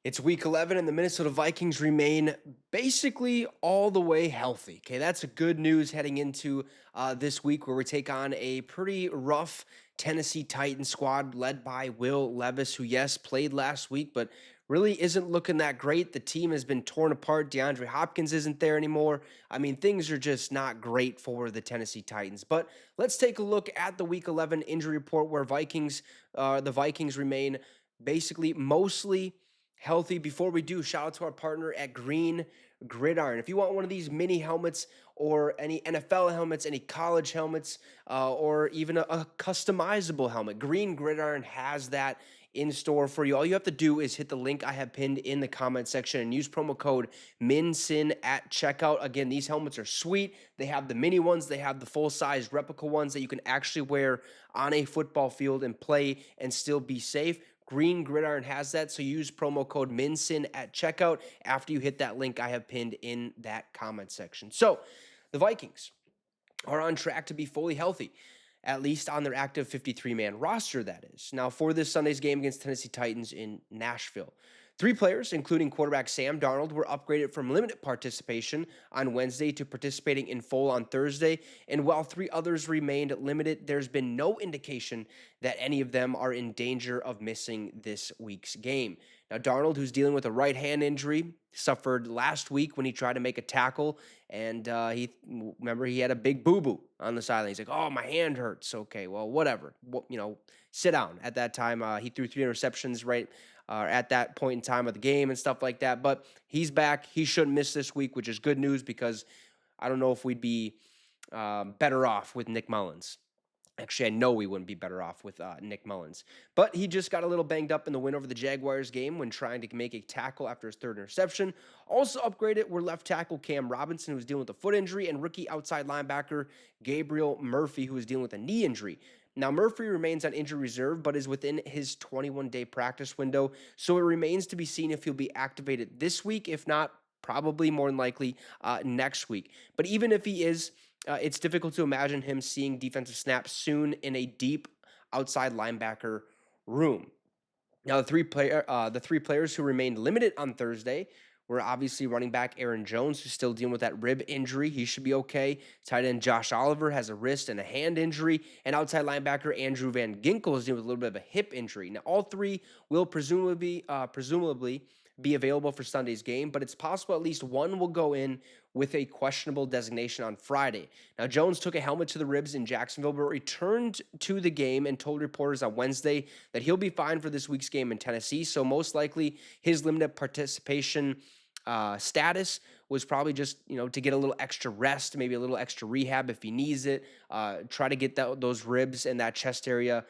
It's week 11, and the Minnesota Vikings remain basically all the way healthy. Okay, that's a good news heading into this week where we take on a pretty rough Tennessee Titans squad led by Will Levis, who, yes, played last week, but really isn't looking that great. The team has been torn apart. DeAndre Hopkins isn't there anymore. I mean, things are just not great for the Tennessee Titans. But let's take a look at the week 11 injury report where the Vikings remain basically mostly healthy. Before we do, shout out to our partner at Green Gridiron. If you want one of these mini helmets or any NFL helmets, any college helmets, or even a customizable helmet, Green Gridiron has that in store for you. All you have to do is hit the link I have pinned in the comment section and use promo code MINSIN at checkout. Again, these helmets are sweet. They have the mini ones, they have the full-size replica ones that you can actually wear on a football field and play and still be safe. Green Gridiron has that, so use promo code MINSIN at checkout after you hit that link I have pinned in that comment section. So, the Vikings are on track to be fully healthy, at least on their active 53-man roster, that is. Now, for this Sunday's game against Tennessee Titans in Nashville, three players, including quarterback Sam Darnold, were upgraded from limited participation on Wednesday to participating in full on Thursday. And while three others remained limited, there's been no indication that any of them are in danger of missing this week's game. Now, Darnold, who's dealing with a right hand injury, suffered last week when he tried to make a tackle, and he had a big boo boo on the sideline. He's like, "Oh, my hand hurts." Okay, well, whatever. Sit down. At that time, he threw three interceptions right at that point in time of the game and stuff like that. But he's back. He shouldn't miss this week, which is good news because I don't know if we'd be better off with Nick Mullins. Actually, I know we wouldn't be better off with Nick Mullins. But he just got a little banged up in the win over the Jaguars game when trying to make a tackle after his third interception. Also upgraded were left tackle Cam Robinson, who was dealing with a foot injury, and rookie outside linebacker Gabriel Murphy, who was dealing with a knee injury. Now, Murphy remains on injury reserve, but is within his 21-day practice window, so it remains to be seen if he'll be activated this week. If not, probably more than likely next week. But even if he is, it's difficult to imagine him seeing defensive snaps soon in a deep outside linebacker room. Now, the three players who remained limited on Thursday were obviously running back Aaron Jones, who's still dealing with that rib injury. He should be okay. Tight end Josh Oliver has a wrist and a hand injury, and outside linebacker Andrew Van Ginkel is dealing with a little bit of a hip injury. Now, all three will presumably be available for Sunday's game, but it's possible at least one will go in with a questionable designation on Friday. Now, Jones took a helmet to the ribs in Jacksonville, but returned to the game and told reporters on Wednesday that he'll be fine for this week's game in Tennessee. So most likely his limited participation status was probably just, to get a little extra rest, maybe a little extra rehab if he needs it, try to get those ribs and that chest area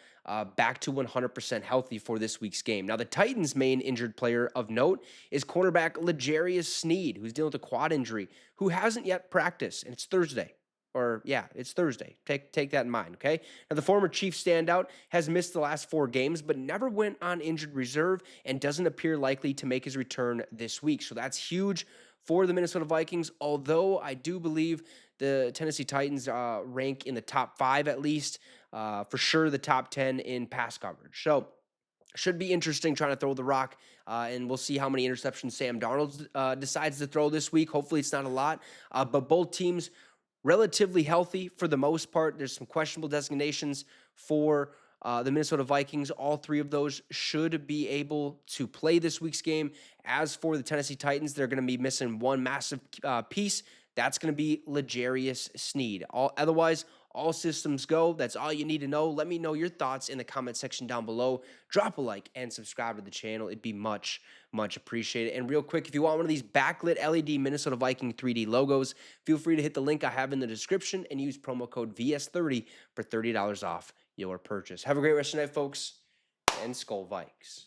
back to 100% healthy for this week's game. Now, the Titans' main injured player of note is cornerback L'Jarius Sneed, who's dealing with a quad injury, who hasn't yet practiced, and it's Thursday. It's Thursday. Take that in mind, okay? Now, the former Chiefs standout has missed the last 4 games, but never went on injured reserve and doesn't appear likely to make his return this week. So that's huge for the Minnesota Vikings, although I do believe the Tennessee Titans rank in the top 5 at least, for sure the top 10 in pass coverage. So should be interesting trying to throw the rock, and we'll see how many interceptions Sam Darnold decides to throw this week. Hopefully it's not a lot, but both teams relatively healthy for the most part. There's some questionable designations for the Minnesota Vikings. All three of those should be able to play this week's game. As for the Tennessee Titans, they're going to be missing one massive piece. That's going to be L'Jarius Sneed. Otherwise, all systems go. That's all you need to know. Let me know your thoughts in the comment section down below. Drop a like and subscribe to the channel. It'd be much, much appreciated. And real quick, if you want one of these backlit LED Minnesota Viking 3D logos, feel free to hit the link I have in the description and use promo code VS30 for $30 off your purchase. Have a great rest of the night, folks, and Skull Vikes.